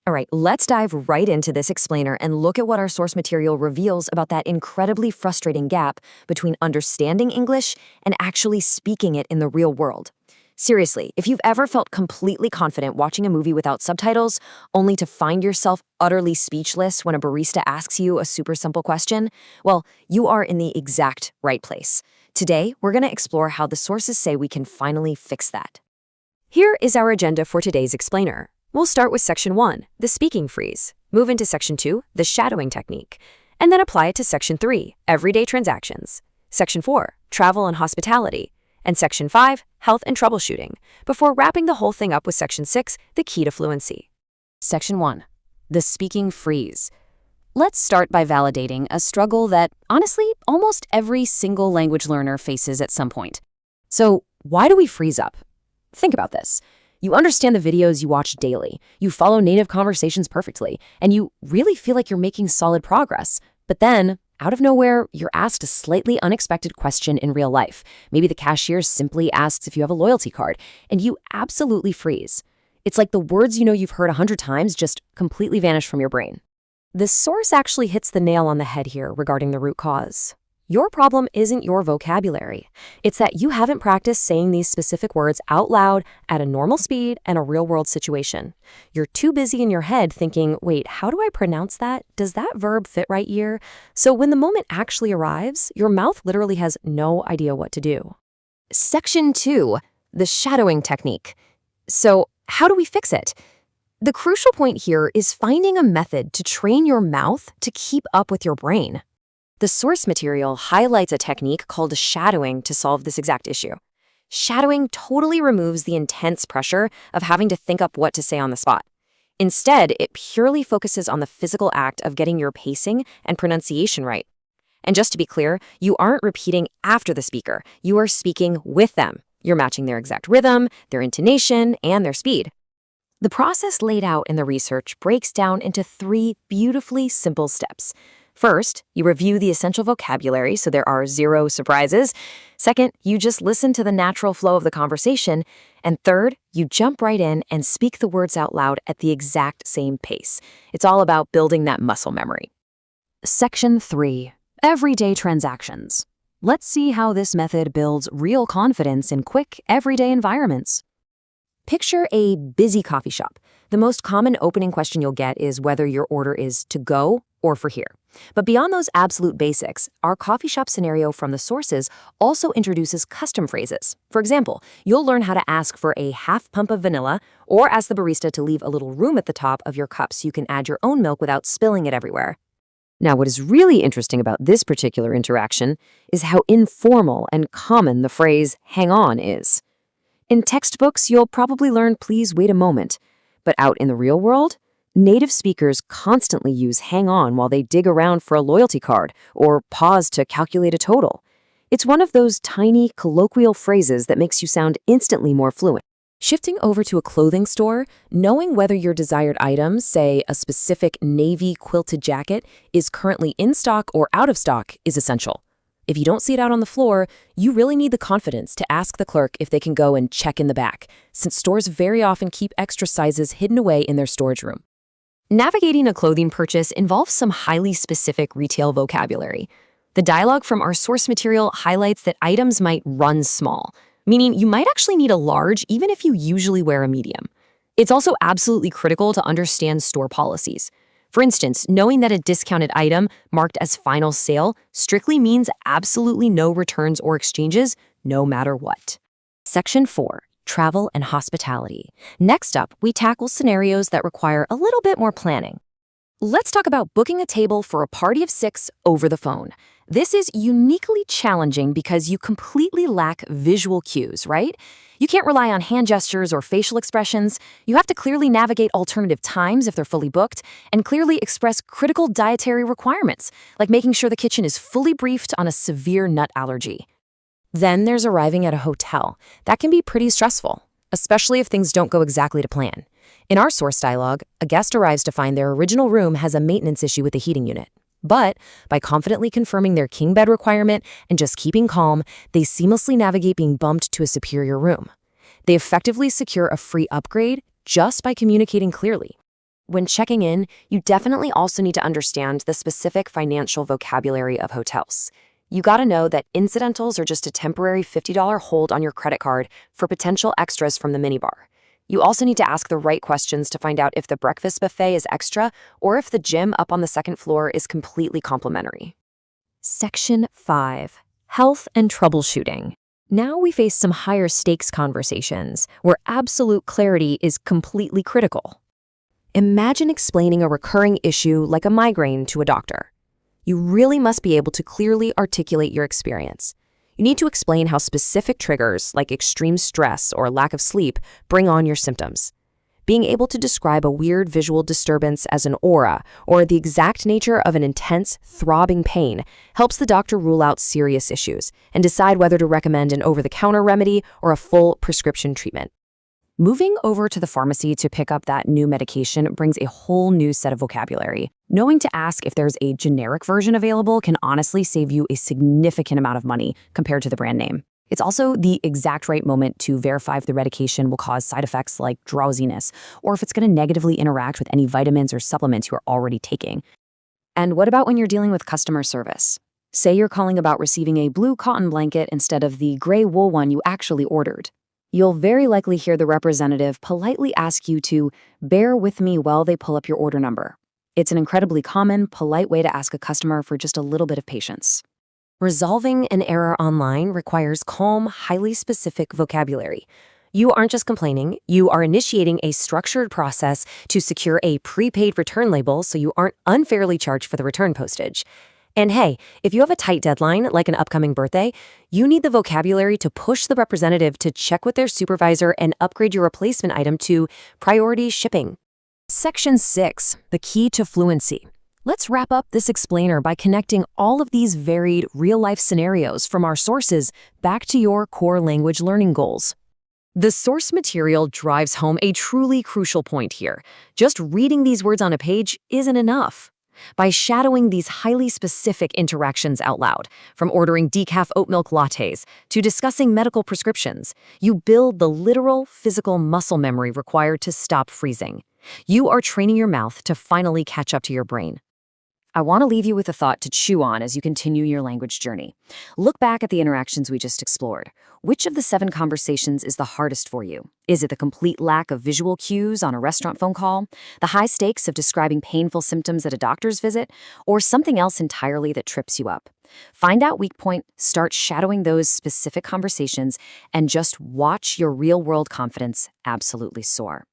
All right, let's dive right into this explainer and look at what our source material reveals about that incredibly frustrating gap between understanding English and actually speaking it in the real world. Seriously, if you've ever felt completely confident watching a movie without subtitles, only to find yourself utterly speechless when a barista asks you a super simple question, well, you are in the exact right place. Today, we're going to explore how the sources say we can finally fix that. Here is our agenda for today's explainer. We'll start with Section 1, the speaking freeze, move into Section 2, the shadowing technique, and then apply it to Section 3, everyday transactions, Section 4, travel and hospitality, and Section 5, health and troubleshooting, before wrapping the whole thing up with Section 6, the key to fluency. Section 1, the speaking freeze. Let's start by validating a struggle that, honestly, almost every single language learner faces at some point. So, why do we freeze up? Think about this. You understand the videos you watch daily, you follow native conversations perfectly, and you really feel like you're making solid progress. But then, out of nowhere, you're asked a slightly unexpected question in real life. Maybe the cashier simply asks if you have a loyalty card, and you absolutely freeze. It's like the words you know you've heard 100 times just completely vanish from your brain. The source actually hits the nail on the head here regarding the root cause. Your problem isn't your vocabulary. It's that you haven't practiced saying these specific words out loud at a normal speed and a real-world situation. You're too busy in your head thinking, wait, how do I pronounce that? Does that verb fit right here? So when the moment actually arrives, your mouth literally has no idea what to do. Section 2, the shadowing technique. So how do we fix it? The crucial point here is finding a method to train your mouth to keep up with your brain. The source material highlights a technique called shadowing to solve this exact issue. Shadowing totally removes the intense pressure of having to think up what to say on the spot. Instead, it purely focuses on the physical act of getting your pacing and pronunciation right. And just to be clear, you aren't repeating after the speaker. You are speaking with them. You're matching their exact rhythm, their intonation, and their speed. The process laid out in the research breaks down into 3 beautifully simple steps. First, you review the essential vocabulary so there are 0 surprises. Second, you just listen to the natural flow of the conversation. And third, you jump right in and speak the words out loud at the exact same pace. It's all about building that muscle memory. Section 3, everyday transactions. Let's see how this method builds real confidence in quick, everyday environments. Picture a busy coffee shop. The most common opening question you'll get is whether your order is to go or for here. But beyond those absolute basics, our coffee shop scenario from the sources also introduces custom phrases. For example, you'll learn how to ask for a half pump of vanilla or ask the barista to leave a little room at the top of your cup so you can add your own milk without spilling it everywhere. Now, what is really interesting about this particular interaction is how informal and common the phrase "hang on" is. In textbooks, you'll probably learn "please wait a moment," but out in the real world, native speakers constantly use "hang on" while they dig around for a loyalty card or pause to calculate a total. It's one of those tiny, colloquial phrases that makes you sound instantly more fluent. Shifting over to a clothing store, knowing whether your desired item, say a specific navy quilted jacket, is currently in stock or out of stock is essential. If you don't see it out on the floor, you really need the confidence to ask the clerk if they can go and check in the back, since stores very often keep extra sizes hidden away in their storage room. Navigating a clothing purchase involves some highly specific retail vocabulary. The dialogue from our source material highlights that items might run small, meaning you might actually need a large even if you usually wear a medium. It's also absolutely critical to understand store policies. For instance, knowing that a discounted item marked as final sale strictly means absolutely no returns or exchanges, no matter what. Section 4, travel and hospitality. Next up, we tackle scenarios that require a little bit more planning. Let's talk about booking a table for a party of 6 over the phone. This is uniquely challenging because you completely lack visual cues, right? You can't rely on hand gestures or facial expressions. You have to clearly navigate alternative times if they're fully booked, and clearly express critical dietary requirements, like making sure the kitchen is fully briefed on a severe nut allergy. Then there's arriving at a hotel. That can be pretty stressful, especially if things don't go exactly to plan. In our source dialogue, a guest arrives to find their original room has a maintenance issue with the heating unit. But by confidently confirming their king bed requirement and just keeping calm, they seamlessly navigate being bumped to a superior room. They effectively secure a free upgrade just by communicating clearly. When checking in, you definitely also need to understand the specific financial vocabulary of hotels. You gotta know that incidentals are just a temporary $50 hold on your credit card for potential extras from the minibar. You also need to ask the right questions to find out if the breakfast buffet is extra or if the gym up on the second floor is completely complimentary. Section 5. Health and Troubleshooting. Now we face some higher stakes conversations where absolute clarity is completely critical. Imagine explaining a recurring issue like a migraine to a doctor. You really must be able to clearly articulate your experience. You need to explain how specific triggers like extreme stress or lack of sleep bring on your symptoms. Being able to describe a weird visual disturbance as an aura or the exact nature of an intense, throbbing pain helps the doctor rule out serious issues and decide whether to recommend an over-the-counter remedy or a full prescription treatment. Moving over to the pharmacy to pick up that new medication brings a whole new set of vocabulary. Knowing to ask if there's a generic version available can honestly save you a significant amount of money compared to the brand name. It's also the exact right moment to verify if the medication will cause side effects like drowsiness, or if it's going to negatively interact with any vitamins or supplements you are already taking. And what about when you're dealing with customer service? Say you're calling about receiving a blue cotton blanket instead of the gray wool one you actually ordered. You'll very likely hear the representative politely ask you to bear with me while they pull up your order number. It's an incredibly common, polite way to ask a customer for just a little bit of patience. Resolving an error online requires calm, highly specific vocabulary. You aren't just complaining, you are initiating a structured process to secure a prepaid return label so you aren't unfairly charged for the return postage. And hey, if you have a tight deadline, like an upcoming birthday, you need the vocabulary to push the representative to check with their supervisor and upgrade your replacement item to priority shipping. Section 6, the key to fluency. Let's wrap up this explainer by connecting all of these varied real-life scenarios from our sources back to your core language learning goals. The source material drives home a truly crucial point here. Just reading these words on a page isn't enough. By shadowing these highly specific interactions out loud, from ordering decaf oat milk lattes to discussing medical prescriptions, you build the literal, physical muscle memory required to stop freezing. You are training your mouth to finally catch up to your brain. I want to leave you with a thought to chew on as you continue your language journey. Look back at the interactions we just explored. Which of the 7 conversations is the hardest for you? Is it the complete lack of visual cues on a restaurant phone call, the high stakes of describing painful symptoms at a doctor's visit, or something else entirely that trips you up? Find that weak point, start shadowing those specific conversations, and just watch your real-world confidence absolutely soar.